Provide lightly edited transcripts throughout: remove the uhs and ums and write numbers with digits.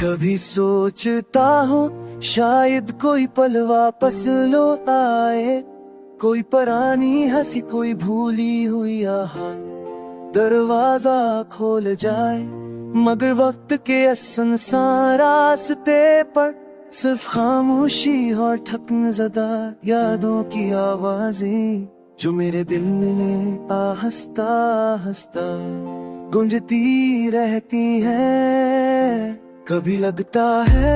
कभी सोचता हूँ शायद कोई पल वापस लो आए, कोई पुरानी हंसी कोई भूली हुई आहा दरवाजा खोल जाए। मगर वक्त के सुनसान रास्ते पर सिर्फ खामोशी और ठकनज़दा यादों की आवाजें जो मेरे दिल में आहिस्ता आहिस्ता गूंजती रहती हैं। कभी लगता है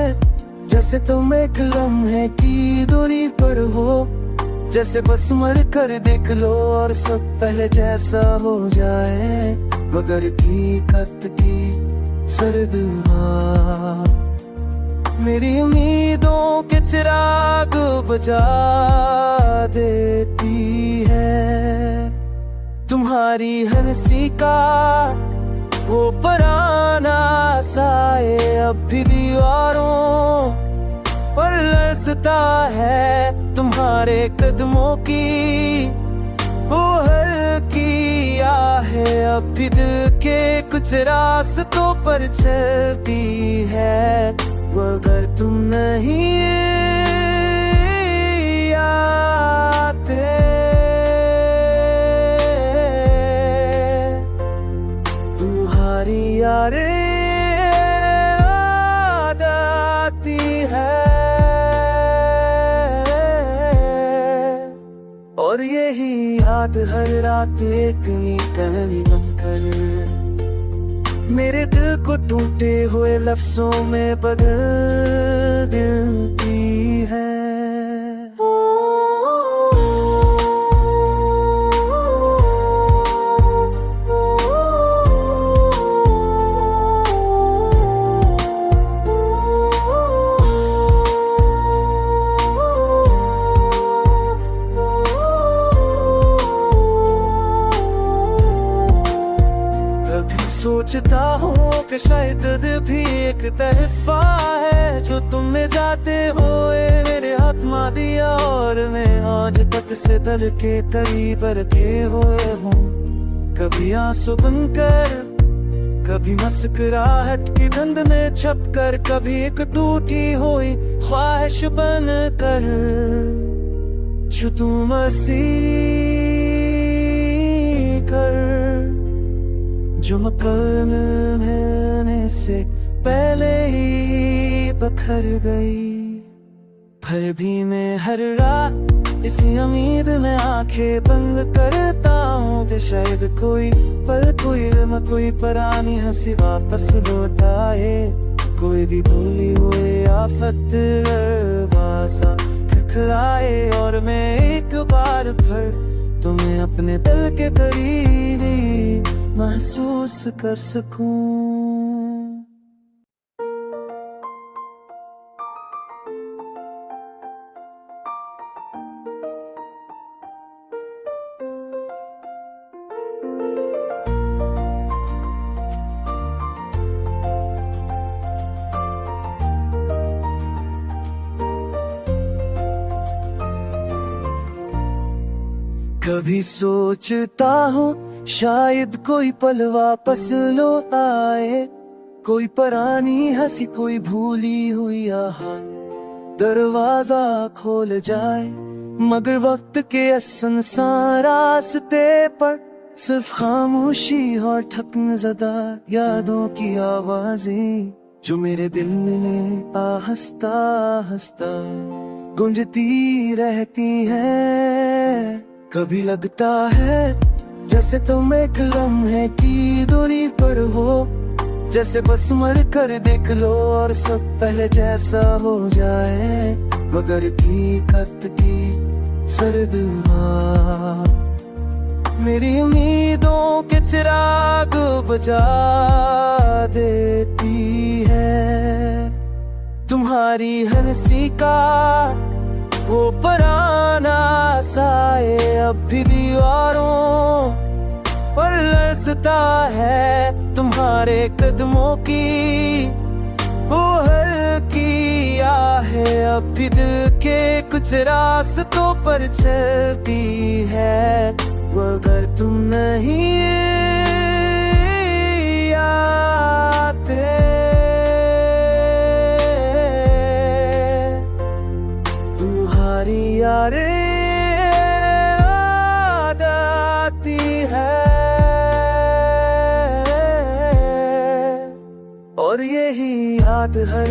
जैसे तुम एक लम्हे की दूरी पर हो, जैसे बस मर कर देख लो और सब पहले जैसा हो जाए। मगर हकीकत की सर्द हवा मेरी उम्मीदों के चिराग बुझा देती है। तुम्हारी हंसी का वो पुराना साए अब भी दीवारों पर लरसता है। तुम्हारे कदमों की वो हल्की आहें अब भी दिल के कुछ रास्तों पर चलती है। मगर तुम नहीं आते, तुम्हारी यादें याद आती है। और यही याद हर रात एक नी कहानी बनकर मेरे दिल को टूटे हुए लफ्जों में बदल देती है। सोचता हूँ कि शायद भी एक तहफा है जो तुमने जाते हुए मेरे हाथ में दिया, और मैं आज तक से दिल के करीब रखे हुए हूँ। कभी आंसू बनकर, कभी मुस्कुराहट की धुंध में छपकर, कभी एक टूटी हुई ख्वाहिश बनकर जो तुम कर जो मकान मिलने से पहले ही बखर गई। फिर भी मैं हर रात इसी उम्मीद में आंखें बंद करता हूँ कि शायद कोई पल कोई पुरानी हंसी वापस लौट आए। कोई भी भूली हुई आफत दरवाजा खटखटाए और मैं एक बार फिर तुम्हें अपने दिल के करीब महसूस कर सकूं। कभी सोचता हूँ शायद कोई पल वापस लो आए, कोई पुरानी हंसी कोई भूली हुई आहा दरवाजा खोल जाए। मगर वक्त के सुनसान रास्ते पर सिर्फ खामोशी और ठकनज़दा यादों की आवाजें जो मेरे दिल में आहिस्ता आहिस्ता गूंजती रहती हैं। कभी लगता है जैसे तुम एक लम्हे की दूरी पर हो, जैसे बस मर कर देख लो और सब पहले जैसा हो जाए। मगर हकीकत की सर्द हवा मेरी उम्मीदों के चिराग बुझा देती है। तुम्हारी हंसी का वो पुराना साए अब भी दीवारों पर लरसता है। तुम्हारे कदमों की वो हल्की आहें अब भी दिल के कुछ रास्तों पर चलती है। मगर तुम नहीं आते।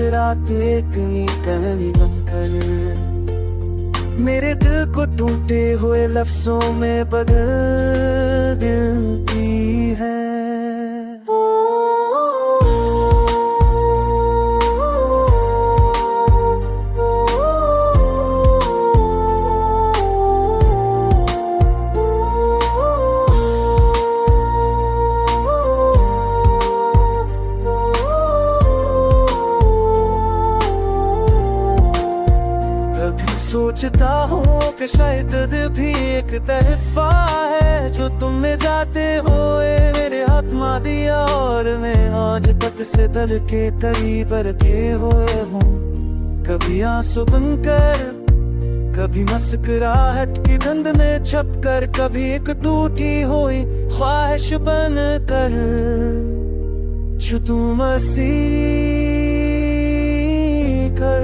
रात एक नी कहानी बनकर मेरे दिल को टूटे हुए लफ्जों में बदल देती है। सोचता हूँ कि शायद भी एक तहफा है जो तुमने जाते हुए मेरे हाथ में दिया, और मैं आज तक से दिल के करीब रखे हुए हूँ। कभी आंसू बनकर, कभी मुस्कुराहट की धुंध में छपकर, कभी एक टूटी हुई ख्वाहिश बनकर जो तुम कर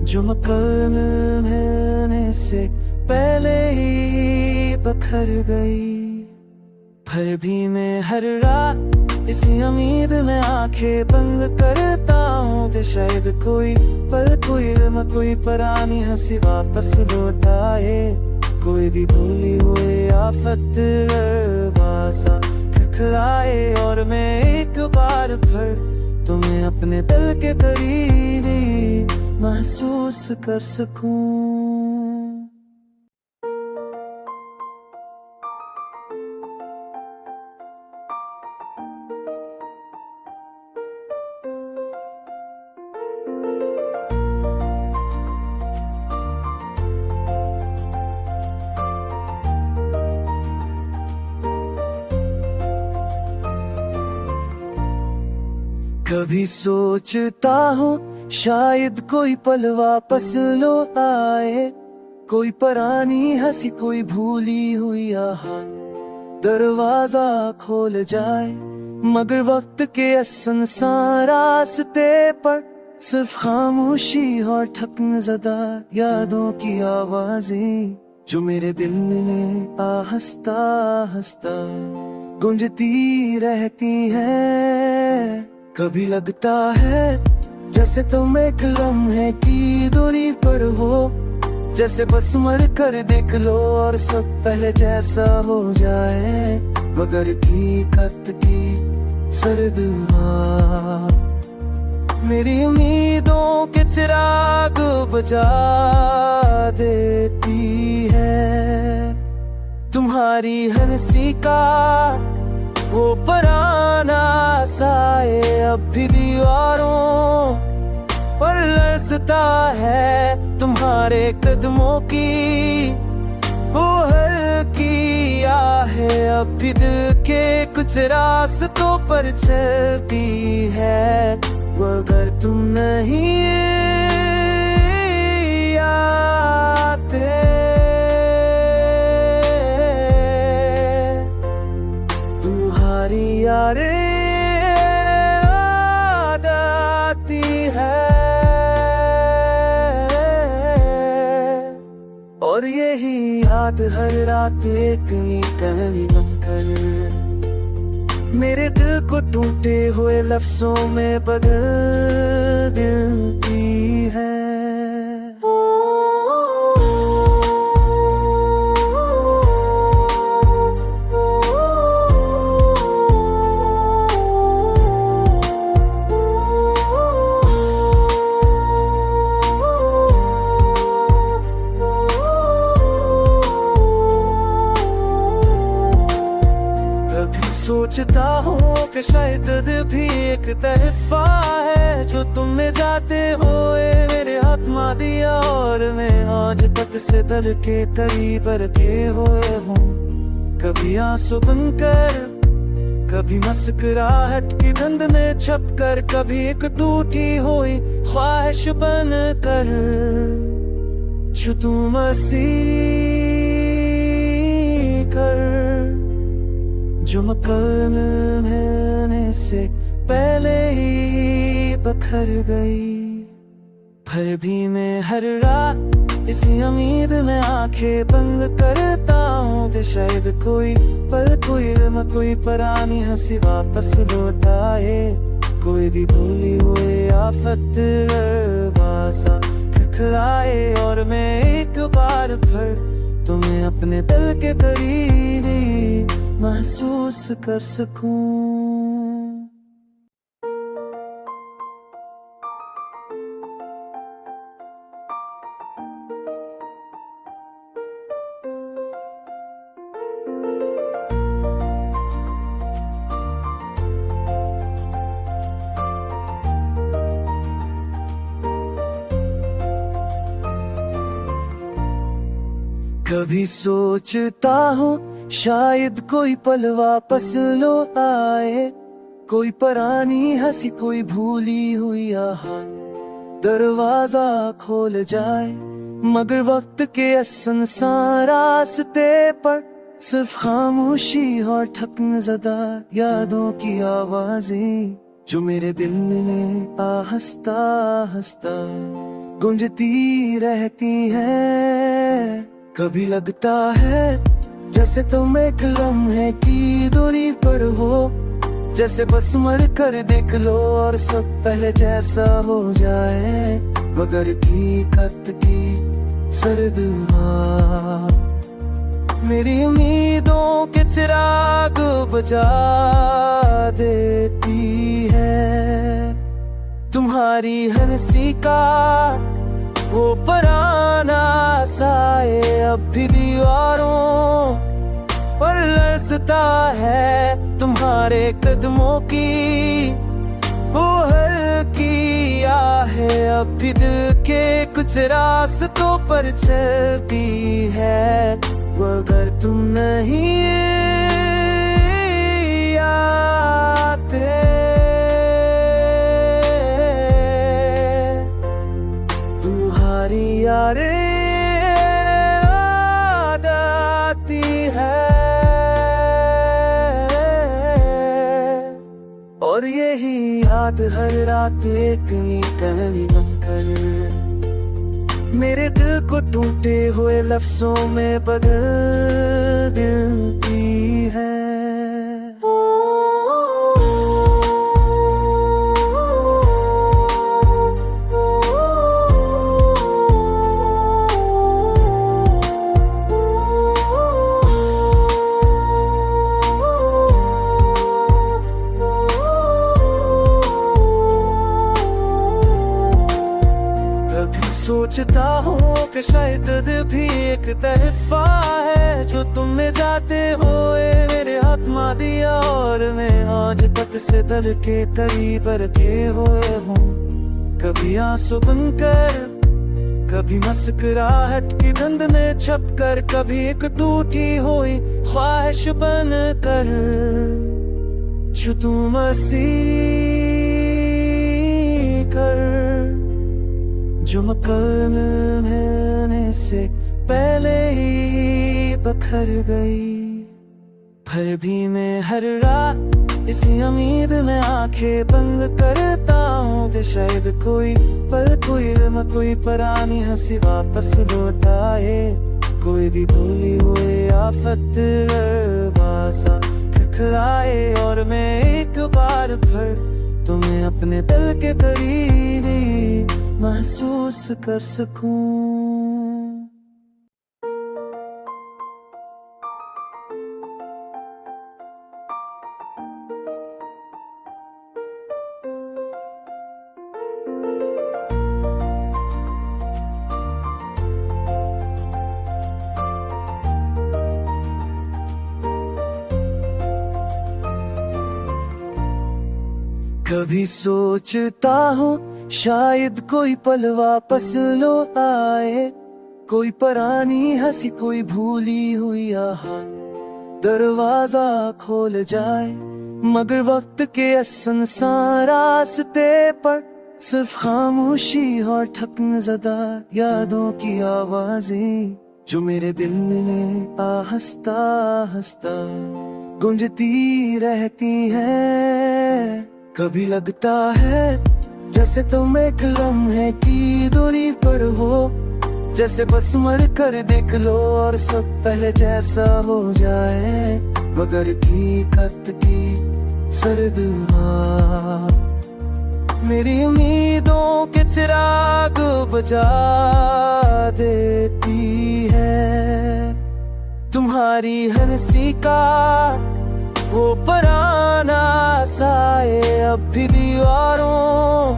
जो मकान मिलने से पहले ही बखर गई। फिर भी मैं हर रात इसी उम्मीद में आंखें बंद करता हूँ कि शायद कोई पल, कोई पुरानी हंसी वापस लौट आए। कोई भी भूली हुई आफत दरवाजा खटखटाए और मैं एक बार फिर तुम्हें अपने दिल के करीब महसूस कर सकूं। कभी सोचता हूँ शायद कोई पल वापस लो आए, कोई पुरानी हंसी, कोई भूली हुई आहट दरवाजा खोल जाए। मगर वक्त के सुनसान रास्ते पर सिर्फ खामोशी और थकनज़दा यादों की आवाजें जो मेरे दिल में आहिस्ता आहिस्ता गूंजती रहती हैं। कभी लगता है जैसे तुम एक लम्हे की दूरी पर हो, जैसे बस मर कर देख लो और सब पहले जैसा हो जाए। मगर हकीकत की सर्द हवा मेरी उम्मीदों के चिराग बुझा देती है। तुम्हारी हंसी का वो पुराना साए अब भी दीवारों पर लरसता है। तुम्हारे कदमों की वो हल्की आहें अब भी दिल के कुछ रास्तों पर चलती है। मगर तुम नहीं आते, तुम्हारी यादें याद आती है। और यही याद हर रात एक नई कहानी बनकर मेरे दिल को टूटे हुए लफ्जों में बदल देती है। सोचता हूँ कि शायद भी एक तहफा है जो तुमने जाते हुए मेरे हाथ में दिया, और मैं आज तक से दिल के करीब रखे हुए हूँ। कभी आंसू बनकर, कभी मुस्कुराहट की धुंध में छपकर, कभी एक टूटी हुई ख्वाहिश बनकर जो तुम कर जो मकान मिलने से पहले ही बखर गई। फिर भी मैं हर रात इसी उम्मीद में आंखें बंद करता हूँ कि शायद कोई पल, कोई पुरानी हंसी वापस लौट आए। कोई भी भूली हुई आफत दरवाजा खटखटाए और मैं एक बार फिर तुम्हें अपने दिल के करीब महसूस कर सकूं। कभी सोचता हूँ शायद कोई पल वापस लो आए, कोई पुरानी हंसी कोई भूली हुई आहट दरवाजा खोल जाए, मगर वक्त के सुनसान रास्ते पर सिर्फ खामोशी और ठकनज़दा यादों की आवाजें जो मेरे दिल में आहिस्ता आहिस्ता गूंजती रहती हैं। कभी लगता है जैसे तुम एक लम्हे की दूरी पर हो, जैसे बस मर कर देख लो और सब पहले जैसा हो जाए, मगर हकीकत की सर्द हवा मेरी उम्मीदों के चिराग बुझा देती है। तुम्हारी हंसी का वो पुराना साए अब भी दीवारों पर लरसता है, तुम्हारे कदमों की वो हल्की आहें अब भी दिल के कुछ रास्तों पर चलती है, मगर तुम नहीं आते। तुम्हारी यादें याद आती है और यही याद हर रात एक नी कहानी बनकर मेरे दिल को टूटे हुए लफ्जों में बदल देती है। सोचता हूँ कि शायद भी एक तहफा है जो तुमने जाते हुए मेरे हाथ में दिया और मैं आज तक से दिल के करीब रखे हुए हूँ। कभी आंसू बनकर, कभी मुस्कुराहट की धुंध में छपकर, कभी एक टूटी हुई ख्वाहिश बनकर जो तुम कर जो मकान मिलने से पहले ही बखर गई। फिर भी मैं हर रात इसी उम्मीद में आंखें बंद करता हूँ कि शायद कोई पल कोई पुरानी हंसी वापस लौट आए, कोई भी भूली हुई आफत दरवाजा खटखटाए और मैं एक बार फिर तुम्हें अपने दिल के करीब महसूस कर सकूं। कभी सोचता हूँ शायद कोई पल वापस लो आए, कोई पुरानी हंसी कोई भूली हुई आहट दरवाजा खोल जाए, मगर वक्त के सुनसान रास्ते पर सिर्फ खामोशी और ठकनज़दा यादों की आवाजें जो मेरे दिल में आहिस्ता आहिस्ता गूंजती रहती हैं। कभी लगता है जैसे तुम एक लम्हे की दूरी पर हो, जैसे बस मर कर देख लो और सब पहले जैसा हो जाए, मगर हकीकत की सर्द हवा मेरी उम्मीदों के चिराग बुझा देती है। तुम्हारी हंसी का वो पुराना साए अब भी दीवारों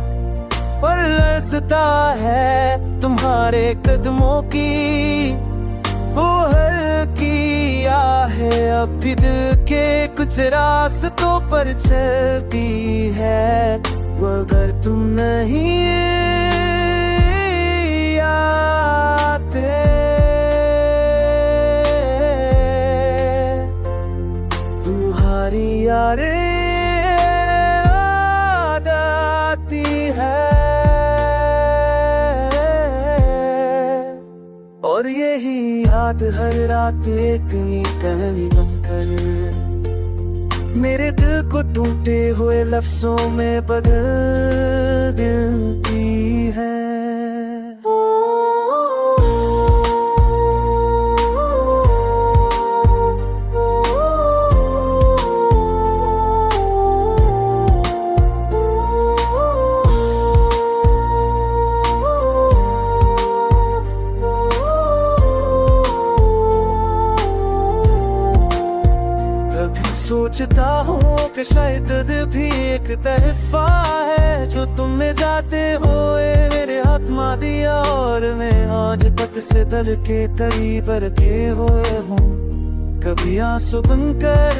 पर लरसता है। तुम्हारे कदमों की वो हल्की आहें अब भी दिल के कुछ रास्तों पर चलती है। मगर तुम नहीं आते, तुम्हारी यादें याद आती है। और यही याद हर रात एक नई कहानी बनकर मेरे दिल को टूटे हुए लफ्जों में बदल देती है। सोचता हूँ कि शायद भी एक तहफा है जो तुमने जाते हुए मेरे हाथ में दिया, और मैं आज तक से दिल के करीब रखे हुए हूँ। कभी आंसू बनकर,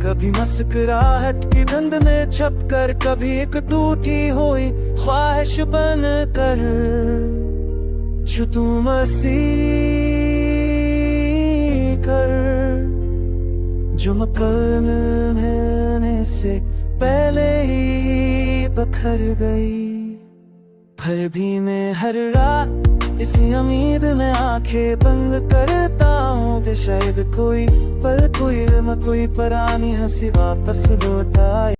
कभी मुस्कुराहट की धुंध में छपकर, कभी एक टूटी हुई ख्वाहिश बनकर जो तुम कर जो मकान मिलने से पहले ही बखर गई। फिर भी मैं हर रात इसी उम्मीद में आंखें बंद करता हूँ कि शायद कोई पल, कोई पुरानी हंसी वापस लौट आए।